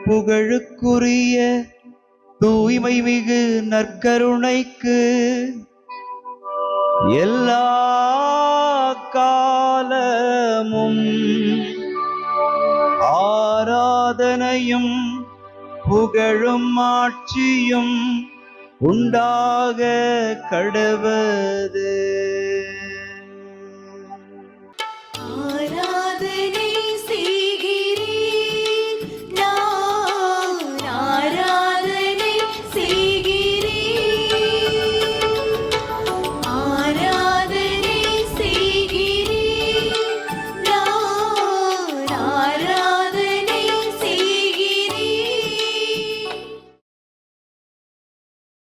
புகழுக்குரிய தூய்மை மிகு நற்கருணைக்கு எல்லா காலமும் ஆராதனையும் புகழும் ஆட்சியும் உண்டாக கடவது.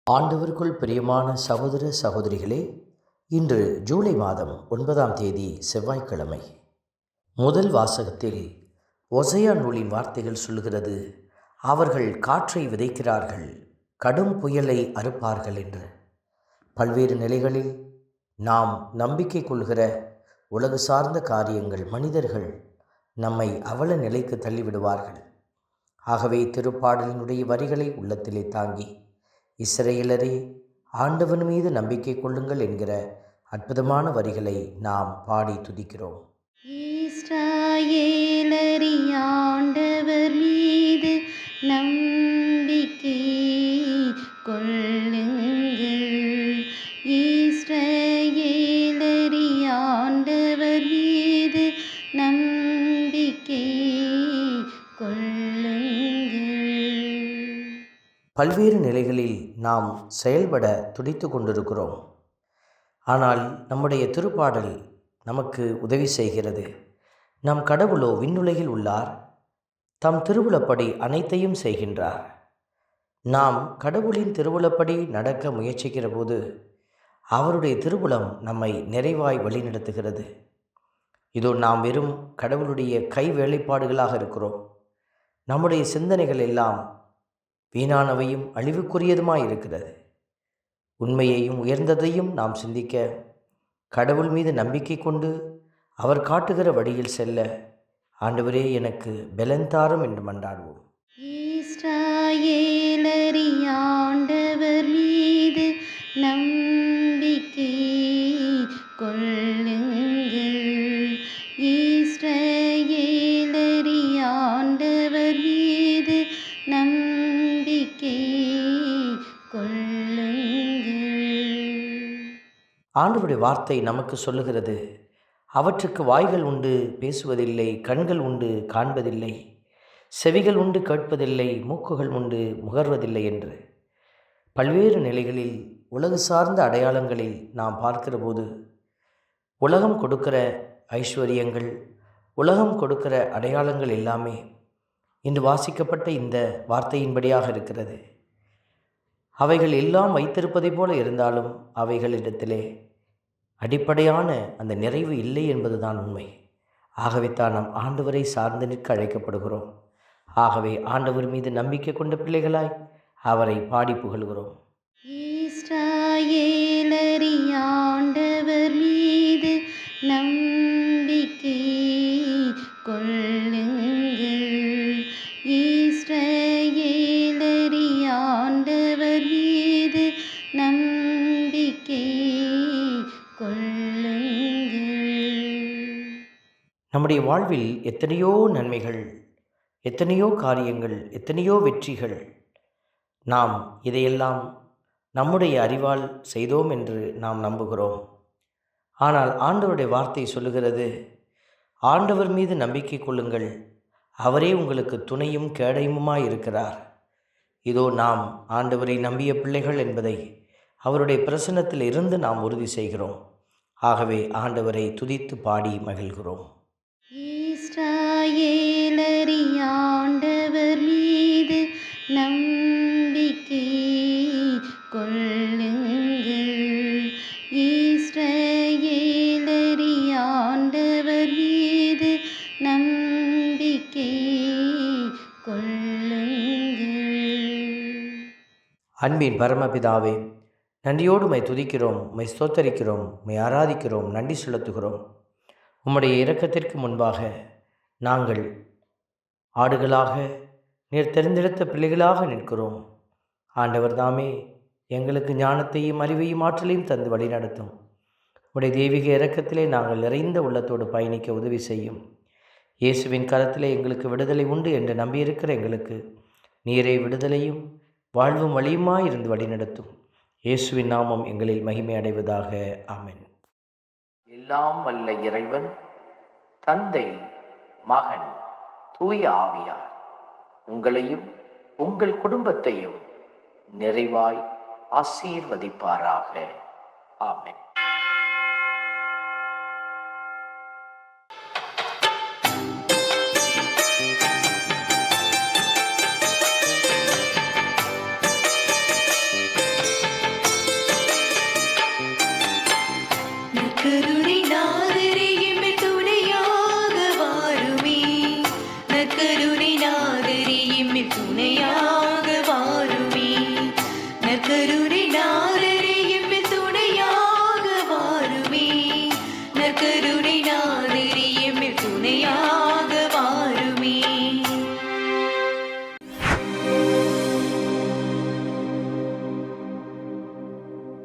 ஆண்டவருக்குள் பிரியமான சகோதர சகோதரிகளே, இன்று ஜூலை மாதம் 9ஆம் தேதி செவ்வாய்க்கிழமை. முதல் வாசகத்தில் ஓசையா நூலின் வார்த்தைகள் சொல்கிறது, அவர்கள் காற்றை விதைக்கிறார்கள், கடும் புயலை அறுப்பார்கள் என்று. பல்வேறு நிலைகளில் நாம் நம்பிக்கை கொள்கிற உலகு சார்ந்த காரியங்கள், மனிதர்கள் நம்மை அவல நிலைக்கு தள்ளிவிடுவார்கள். ஆகவே திருப்பாடலினுடைய வரிகளை உள்ளத்திலே தாங்கி, இஸ்ரவேலரே, ஆண்டவன் மீது நம்பிக்கை கொள்ளுங்கள் என்கிற அற்புதமான வரிகளை நாம் பாடி துதிக்கிறோம். இஸ்ரவேலரே, ஆண்டவர் மீது நம்பிக்கை கொள்ளுங்கள். இஸ்ரவேலரே, ஆண்டவர் மீது நம்பிக்கை கொள்ளுங்கள். பல்வேறு நிலைகளில் நாம் செயல்பட துடித்து கொண்டிருக்கிறோம். ஆனால் நம்முடைய திருப்பாடல் நமக்கு உதவி செய்கிறது. நம் கடவுளோ விண்ணுலகில் உள்ளார், தம் திருவுளப்படி அனைத்தையும் செய்கின்றார். நாம் கடவுளின் திருவுளப்படி நடக்க முயற்சிக்கிற போது அவருடைய திருவுளம் நம்மை நிறைவாய் வழிநடத்துகிறது. இதோ நாம் வெறும் கடவுளுடைய கை வேலைப்பாடுகளாக இருக்கிறோம். நம்முடைய சிந்தனைகள் எல்லாம் வீணானவையும் அழிவுக்குரியதுமாயிருக்கிறது. உண்மையையும் உயர்ந்ததையும் நாம் சிந்திக்க, கடவுள் மீது நம்பிக்கை கொண்டு அவர் காட்டுகிற வழியில் செல்ல ஆண்டவரே எனக்கு பலன் தாரும் என்று மன்றாடுவோம். இஸ்ரவேலரே, ஆண்டவர் மீது நம்பிக்கை கொள்ளுங்கள். இஸ்ரவேலரே, ஆண்டவர் மீது நம்பிக்கை கொள்ளுங்கள். ஆண்டவருடைய வார்த்தை நமக்கு சொல்லுகிறது, அவற்றுக்கு வாய்கள் உண்டு, பேசுவதில்லை; கண்கள் உண்டு, காண்பதில்லை; செவிகள் உண்டு, கேட்பதில்லை; மூக்குகள் உண்டு, முகர்வதில்லை என்று. பல்வேறு நிலைகளில் உலகு சார்ந்த அடையாளங்களில் நாம் பார்க்கிற போது உலகம் கொடுக்கிற ஐஸ்வர்யங்கள், உலகம் கொடுக்கிற அடையாளங்கள் எல்லாமே இன்று வாசிக்கப்பட்ட இந்த வார்த்தையின்படியாக இருக்கிறது. அவைகள் எல்லாம் வைத்திருப்பதை போல இருந்தாலும் அவைகளிடத்திலே அடிப்படையான அந்த நிறைவு இல்லை என்பதுதான் உண்மை. ஆகவே தான் நாம் ஆண்டவரை சார்ந்து நிற்க அழைக்கப்படுகிறோம். ஆகவே ஆண்டவர் மீது நம்பிக்கை கொண்ட பிள்ளைகளாய் அவரை பாடி புகழ்கிறோம். இஸ்ரவேலரே, ஆண்டவர் மீது நம்பிக்கை கொள்ளுங்கள். இஸ்ரவேலரே, ஆண்டவர் மீது நம்பிக்கை கொள்ளுங்கள். நம்முடைய வாழ்வில் எத்தனையோ நன்மைகள், எத்தனையோ காரியங்கள், எத்தனையோ வெற்றிகள், நாம் இதையெல்லாம் நம்முடைய அறிவால் செய்தோம் என்று நாம் நம்புகிறோம். ஆனால் ஆண்டவருடைய வார்த்தை சொல்லுகிறது, ஆண்டவர் மீது நம்பிக்கை கொள்ளுங்கள், அவரே உங்களுக்கு துணையும் கேடயமுமாய் இருக்கிறார். இதோ நாம் ஆண்டவரை நம்பிய பிள்ளைகள் என்பதை அவருடைய பிரசன்னத்தில் இருந்து நாம் உறுதி செய்கிறோம். ஆகவே ஆண்டவரை துதித்து பாடி மகிழ்கிறோம். இஸ்ரவேலரே, ஆண்டவர் மீது நம்பிக்கை கொள்ளுங்கள். இஸ்ரவேலரே, ஆண்டவர் மீது நம்பிக்கை கொள்ளுங்கள். அன்பின் பரமபிதாவே, நன்றியோடு உம்மை துதிக்கிறோம், உம்மை ஸ்தோத்தரிக்கிறோம், உம்மை ஆராதிக்கிறோம், நன்றி செலுத்துகிறோம். உம்முடைய இரக்கத்திற்கு முன்பாக நாங்கள் ஆடுகளாக நீர் தெரிந்தெடுத்த பிள்ளைகளாக நிற்கிறோம். ஆண்டவர் தாமே எங்களுக்கு ஞானத்தையும் அறிவையும் ஆற்றலையும் தந்து வழிநடத்தும். உடைய தெய்வீக இரக்கத்திலே நாங்கள் நிறைந்த உள்ளத்தோடு பயணிக்க உதவி செய்யும். இயேசுவின் கரத்திலே எங்களுக்கு விடுதலை உண்டு என்று நம்பியிருக்கிற எங்களுக்கு நீரே விடுதலையும் வாழ்வும் வழியுமாயிருந்து வழிநடத்தும். இயேசுவின் நாமம் எங்களில் மகிமை அடைவதாக. ஆமென். எல்லாம் வல்ல இறைவன் தந்தை, மகன், தூய ஆவியார் உங்களையும் உங்கள் குடும்பத்தையும் நிறைவாய் ஆசீர்வதிப்பாராக. ஆமென். நற்கருணை நாதரே எம்மில் துணையாக வாருமே. நற்கருணை நாதரே எம்மில் துணையாக